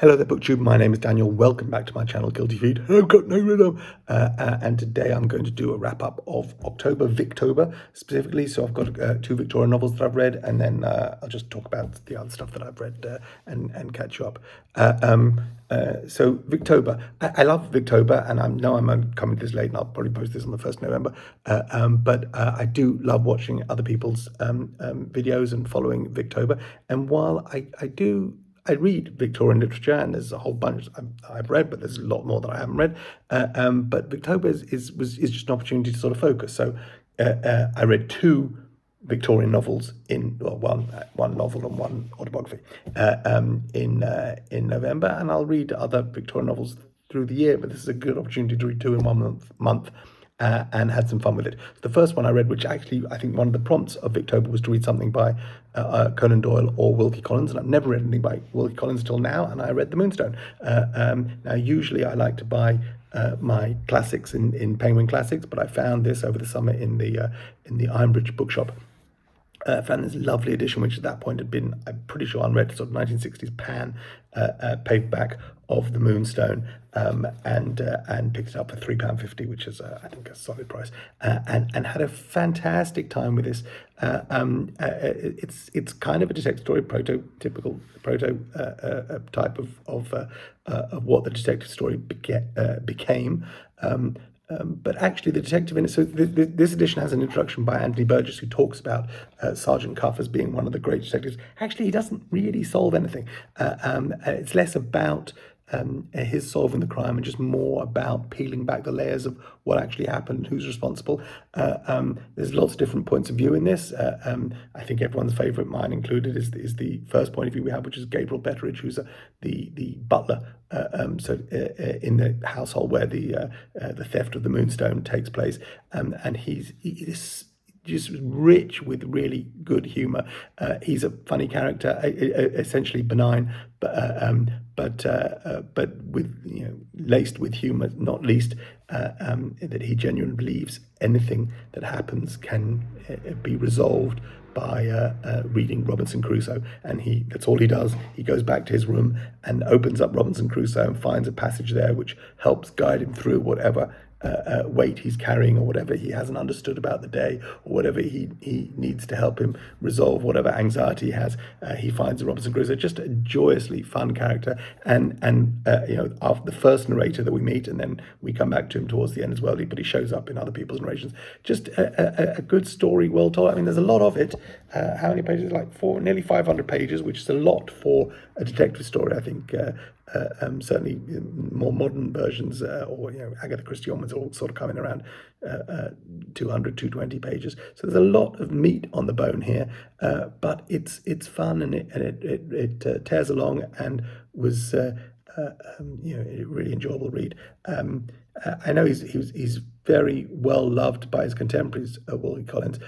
Hello there, BookTube. My name is Daniel. Welcome back to my channel, Guilty Feet. I've got no rhythm. And today I'm going to do a wrap up of October, Victober specifically. So I've got two Victorian novels that I've read, and then I'll just talk about the other stuff that I've read and catch you up. So Victober, I love Victober, and I'm coming this late, and I'll probably post this on the 1st November. But I do love watching other people's videos and following Victober. And while I read Victorian literature, and there's a whole bunch I've read, but there's a lot more that I haven't read. But Victober is just an opportunity to sort of focus. So I read two Victorian novels one novel and one autobiography in November, and I'll read other Victorian novels through the year. But this is a good opportunity to read two in 1 month. And had some fun with it. The first one I read, which actually I think one of the prompts of Victober was to read something by Conan Doyle or Wilkie Collins, and I've never read anything by Wilkie Collins till now, and I read The Moonstone. Now, usually I like to buy my classics in Penguin Classics, but I found this over the summer in the Ironbridge bookshop. Found this lovely edition, which at that point had been, I'm pretty sure, unread, sort of 1960s pan paperback of The Moonstone, and picked it up for £3.50, which is, I think, a solid price, and had a fantastic time with this. It's kind of a detective story, prototypical type of what the detective story became. But actually, the detective in it. So this edition has an introduction by Anthony Burgess, who talks about Sergeant Cuff as being one of the great detectives. Actually, he doesn't really solve anything. It's less about his solving the crime and just more about peeling back the layers of what actually happened, who's responsible. There's lots of different points of view in this. I think everyone's favourite, mine included, is the first point of view we have, which is Gabriel Betteridge, who's the butler. In the household where the theft of the Moonstone takes place, and he is just rich with really good humour. He's a funny character, essentially benign, but with laced with humour, not least that he genuinely believes anything that happens can be resolved by reading Robinson Crusoe, and that's all he does. He goes back to his room and opens up Robinson Crusoe and finds a passage there which helps guide him through whatever weight he's carrying, or whatever he hasn't understood about the day, or whatever he needs to help him resolve whatever anxiety he has. He finds Robinson Crusoe. Just a joyously fun character, and after the first narrator that we meet, and then we come back to him towards the end as well, but he shows up in other people's narrations. Just a good story, well told. I mean, there's a lot of it. How many pages? Like nearly 500 pages, which is a lot for a detective story, I think. Certainly more modern versions, or Agatha Christie onwards, all sort of coming around 200, 220 pages. So there's a lot of meat on the bone here, but it's fun, and it tears along, and was a really enjoyable read. I know he's very well loved by his contemporaries, Wilkie Collins.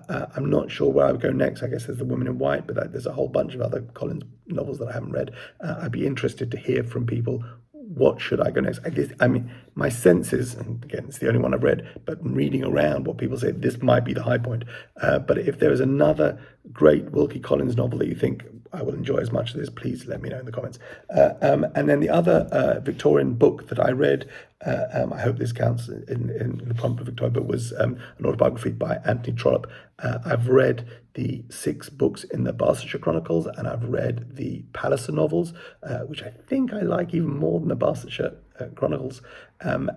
I'm not sure where I would go next. I guess there's The Woman in White, but there's a whole bunch of other Collins novels that I haven't read. I'd be interested to hear from people. What should I go next? I mean, my sense is, and again, it's the only one I've read, but reading around what people say, this might be the high point. But if there is another great Wilkie Collins novel that you think I will enjoy as much as this, please let me know in the comments. And then the other Victorian book that I read, I hope this counts in the prompt of Victober, was an autobiography by Anthony Trollope. I've read the 6 books in the Barsetshire Chronicles, and I've read the Palliser novels, which I think I like even more than the Barsetshire Chronicles. And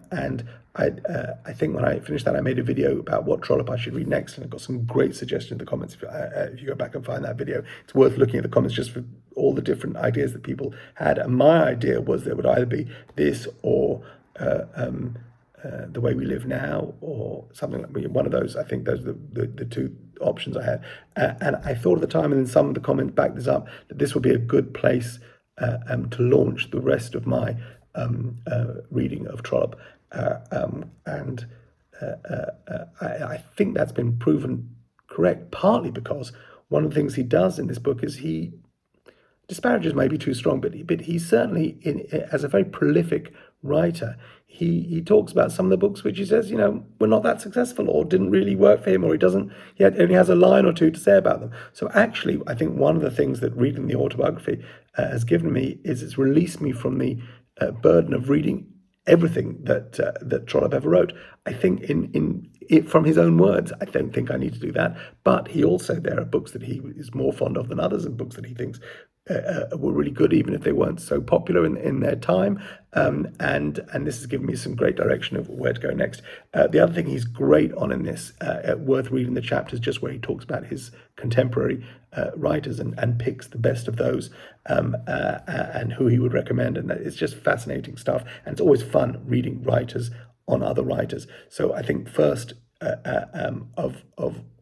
I think when I finished that, I made a video about what Trollope I should read next, and I got some great suggestions in the comments. If you go back and find that video, it's worth looking at the comments just for all the different ideas that people had. And my idea was there would either be this or The Way We Live Now, or something like one of those. I think those are the two options I had. And I thought at the time, and then some of the comments backed this up, that this would be a good place to launch the rest of my reading of Trollope. I think that's been proven correct, partly because one of the things he does in this book is disparages may be too strong, but he certainly, as a very prolific writer, he talks about some of the books which he says, were not that successful or didn't really work for him, or he only has a line or two to say about them. So actually, I think one of the things that reading the autobiography has given me is it's released me from the burden of reading everything that Trollope ever wrote. I think in it from his own words, I don't think I need to do that. But there are books that he is more fond of than others, and books that he thinks were really good, even if they weren't so popular in their time. And this has given me some great direction of where to go next. The other thing he's great on in this, worth reading the chapters just where he talks about his contemporary writers and picks the best of those, and who he would recommend. And it's just fascinating stuff. And it's always fun reading writers on other writers. So I think first of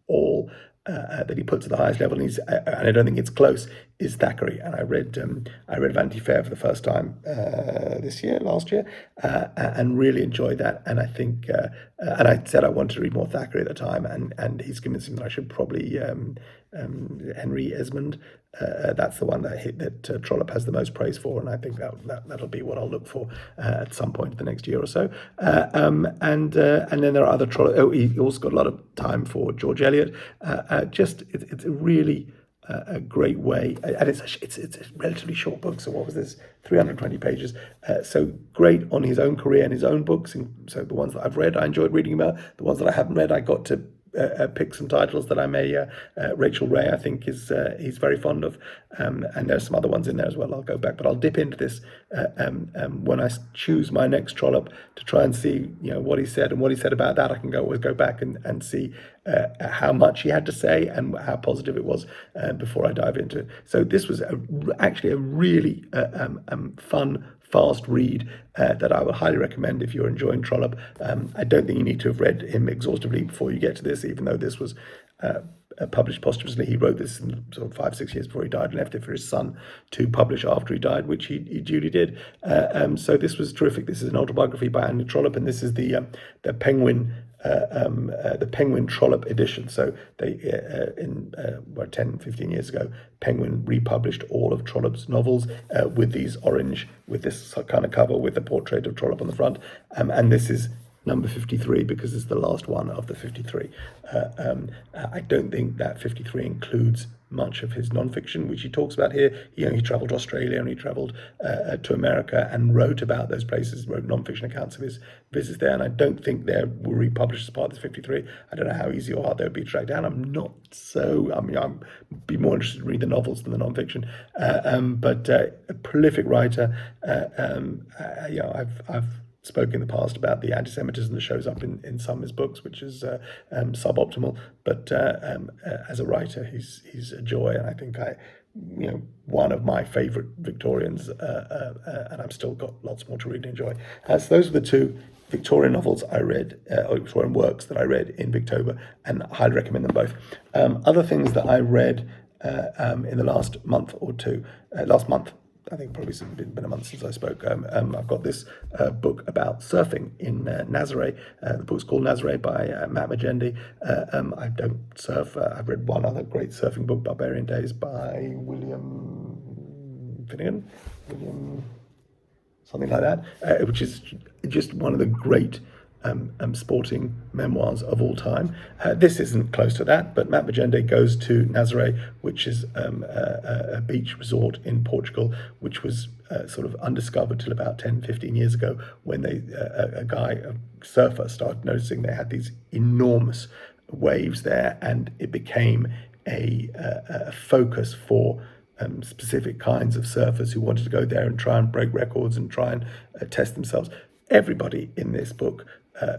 all, that he puts at the highest level, and I don't think it's close, is Thackeray. And I read Vanity Fair for the first time last year, and really enjoyed that. And I think, and I said I wanted to read more Thackeray at the time, and he's convinced me that I should probably Henry Esmond. That's the one that Trollope has the most praise for, and I think that'll be what I'll look for at some point in the next year or so. And then there are other Trollope. Oh, he also got a lot of time for George Eliot. It's a really a great way, and it's a relatively short book. So what was this? 320 pages. So great on his own career and his own books. And so the ones that I've read, I enjoyed reading about. The ones that I haven't read, I got to pick some titles that I may. Rachel Ray, I think, he's very fond of, and there's some other ones in there as well. I'll go back, but I'll dip into this when I choose my next Trollope to try and see, what he said, and what he said about that. I can always go back and see how much he had to say and how positive it was before I dive into it. So this was actually a really fun, fast read that I would highly recommend if you're enjoying Trollope. I don't think you need to have read him exhaustively before you get to this, even though this was published posthumously. He wrote this in sort of 5-6 years before he died and left it for his son to publish after he died, which he duly did. So this was terrific. This is an autobiography by Andy Trollope, and this is the Penguin. The Penguin Trollope edition. So they, 10-15 years ago, Penguin republished all of Trollope's novels with this kind of cover with the portrait of Trollope on the front. And this is number 53 because it's the last one of the 53. I don't think that 53 includes much of his non-fiction, which he talks about here. He travelled to Australia and he travelled to America and wrote about those places, wrote non-fiction accounts of his visits there. And I don't think they were republished as part of this 53. I don't know how easy or hard they would be to track down. I'd be more interested in reading the novels than the non-fiction. But a prolific writer. I've spoken in the past about the anti-Semitism that shows up in some of his books, which is suboptimal. But as a writer, he's a joy, and I think one of my favourite Victorians, and I've still got lots more to read and enjoy. So those are the two Victorian novels I read, or Victorian works that I read in Victober, and I highly recommend them both. Other things that I read in the last month or two, last month, I think probably it's been a month since I spoke. I've got this book about surfing in Nazar. The book's called Nazar by Matt Magendie. I don't surf. I've read one other great surfing book, Barbarian Days, by William Finnegan, something like that, which is just one of the great sporting memoirs of all time. This isn't close to that, but Matt Magendie goes to Nazar, which is a beach resort in Portugal, which was sort of undiscovered till about 10-15 years ago, when a surfer, started noticing they had these enormous waves there, and it became a focus for specific kinds of surfers who wanted to go there and try and break records and try and test themselves. Everybody in this book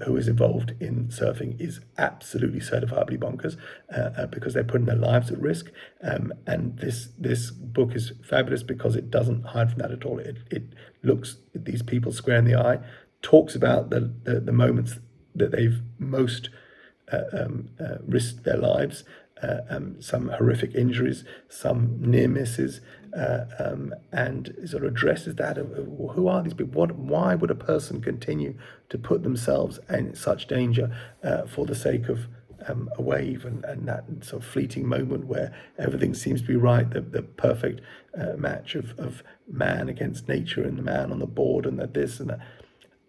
who is involved in surfing is absolutely certifiably bonkers, because they're putting their lives at risk. And this book is fabulous because it doesn't hide from that at all. It looks at these people square in the eye, talks about the moments that they've most risked their lives, some horrific injuries, some near misses, and sort of addresses that. Who are these people? Why would a person continue to put themselves in such danger for the sake of a wave and that sort of fleeting moment where everything seems to be right, the perfect match of man against nature and the man on the board and this and that.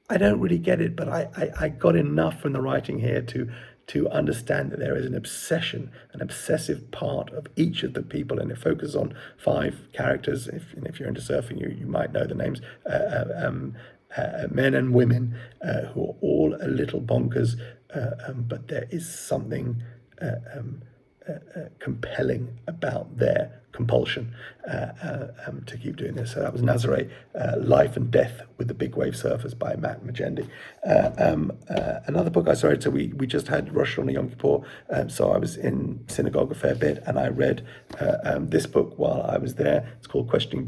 I don't really get it, but I got enough from the writing here to understand that there is an obsession, an obsessive part of each of the people, and it focuses on 5 characters. If you're into surfing, you might know the names. Men and women who are all a little bonkers, but there is something compelling about their compulsion to keep doing this. So that was Nazar, Life and Death with the Big Wave Surfers by Matt Majendi. Another book I started, so we just had Rosh Hashanah Yom Kippur, so I was in synagogue a fair bit, and I read this book while I was there. It's called Questioning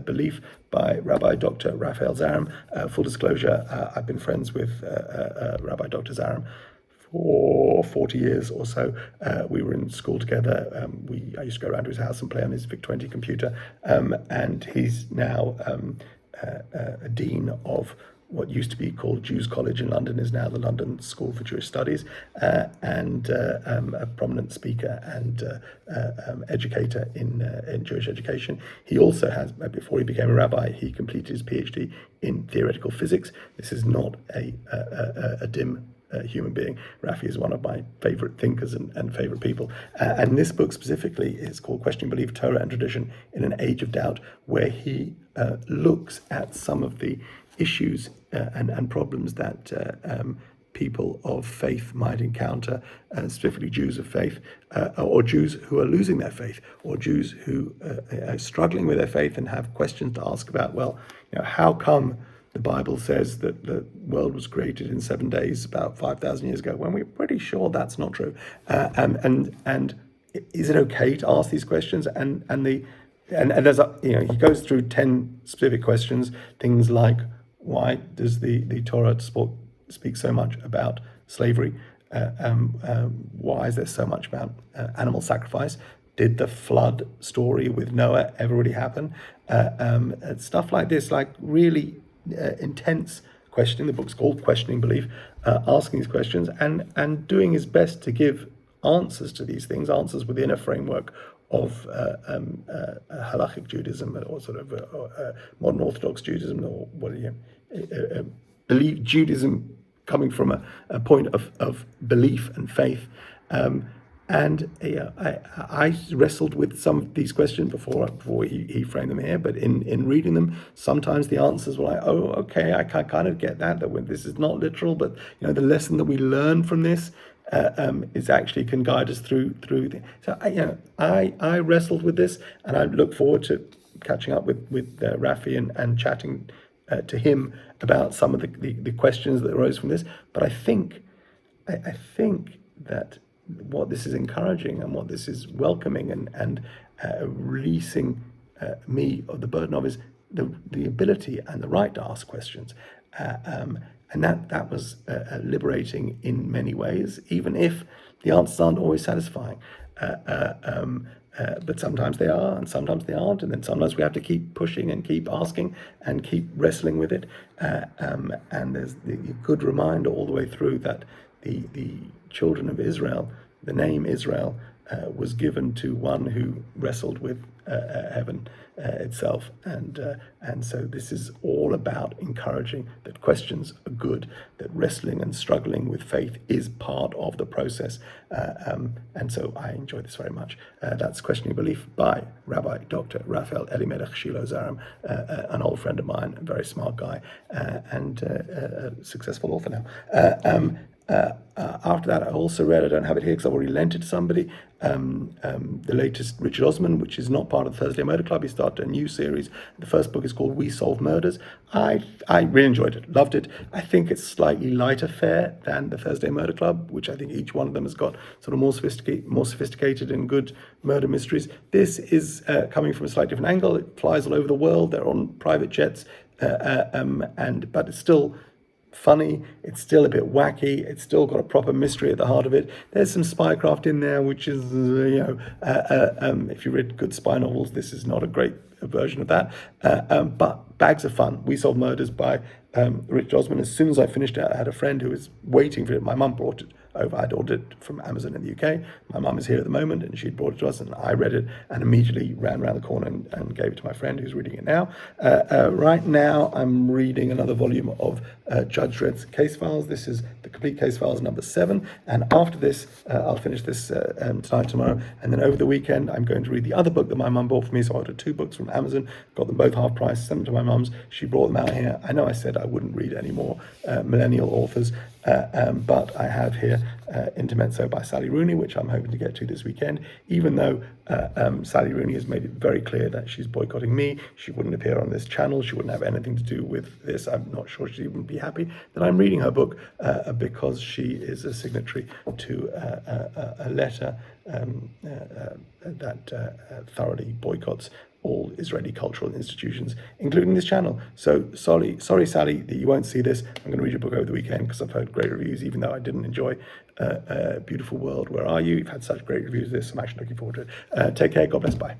Belief by Rabbi Dr. Raphael Zaram. Full disclosure, I've been friends with Rabbi Dr. Zaram for 40 years or so. We were in school together. I used to go around to his house and play on his VIC-20 computer, and he's now a dean of what used to be called Jews College in London, is now the London School for Jewish Studies, and a prominent speaker and educator in Jewish education. He also has, before he became a rabbi, he completed his PhD in theoretical physics. This is not a dim human being. Rafi is one of my favorite thinkers and favorite people. And this book specifically is called Questioning Belief, Torah and Tradition in an Age of Doubt, where he looks at some of the issues and problems that people of faith might encounter, specifically Jews of faith, or Jews who are losing their faith, or Jews who are struggling with their faith and have questions to ask about, well, how come the Bible says that the world was created in 7 days about 5,000 years ago, when we're pretty sure that's not true. And is it okay to ask these questions? And there's he goes through 10 specific questions, things like, why does the Torah speak so much about slavery? Why is there so much about animal sacrifice? Did the flood story with Noah ever really happen? Stuff like this, like really intense questioning. The book's called Questioning Belief, asking these questions and doing his best to give answers to these things, answers within a framework of halachic Judaism, or sort of modern Orthodox Judaism, or belief Judaism coming from a point of belief and faith. And I wrestled with some of these questions before he framed them here, but in reading them, sometimes the answers were like, oh, okay, I kind of get that this is not literal, but the lesson that we learn from this is actually can guide us through. So I wrestled with this, and I look forward to catching up with Rafi and chatting to him about some of the questions that arose from this. But I think that what this is encouraging and what this is welcoming and releasing me of the burden of is the ability and the right to ask questions. And that was liberating in many ways, even if the answers aren't always satisfying. But sometimes they are, and sometimes they aren't, and then sometimes we have to keep pushing and keep asking and keep wrestling with it. And there's the good reminder all the way through that the children of Israel, the name Israel, was given to one who wrestled with heaven itself, and so this is all about encouraging that questions are good, that wrestling and struggling with faith is part of the process, and so I enjoy this very much. That's Questioning Belief by Rabbi Dr. Raphael Elimelech Shilo Zaram, an old friend of mine, a very smart guy, and a successful author now. After that, I also read, I don't have it here because I've already lent it to somebody, the latest Richard Osman, which is not part of the Thursday Murder Club. He started a new series. The first book is called We Solve Murders. I really enjoyed it, loved it. I think it's slightly lighter fare than the Thursday Murder Club, which I think each one of them has got sort of more sophisticated and good murder mysteries. This is coming from a slightly different angle. It flies all over the world. They're on private jets, but it's still funny, it's still a bit wacky, it's still got a proper mystery at the heart of it. There's some spycraft in there, which is, if you read good spy novels, this is not a great version of that, but bags of fun. We Solve Murders by Richard Osman. As soon as I finished it, I had a friend who was waiting for it. My mum brought over. I'd ordered it from Amazon in the UK. My mum is here at the moment, and she'd brought it to us, and I read it and immediately ran around the corner and gave it to my friend who's reading it now. Right now, I'm reading another volume of Judge Dredd's case files. This is the complete case files number 7, and after this, I'll finish this tonight, tomorrow, and then over the weekend, I'm going to read the other book that my mum bought for me. So I ordered 2 books from Amazon, got them both half price, sent them to my mum's. She brought them out here. I know I said I wouldn't read any more millennial authors, but I have here Intermezzo by Sally Rooney, which I'm hoping to get to this weekend, even though Sally Rooney has made it very clear that she's boycotting me. She wouldn't appear on this channel. She wouldn't have anything to do with this. I'm not sure she'd even be happy that I'm reading her book because she is a signatory to a letter that thoroughly boycotts all Israeli cultural institutions, including this channel. So sorry, Sally, that you won't see this. I'm going to read your book over the weekend because I've heard great reviews, even though I didn't enjoy Beautiful World, Where Are You? You've had such great reviews of this. I'm actually looking forward to it. Take care. God bless. Bye.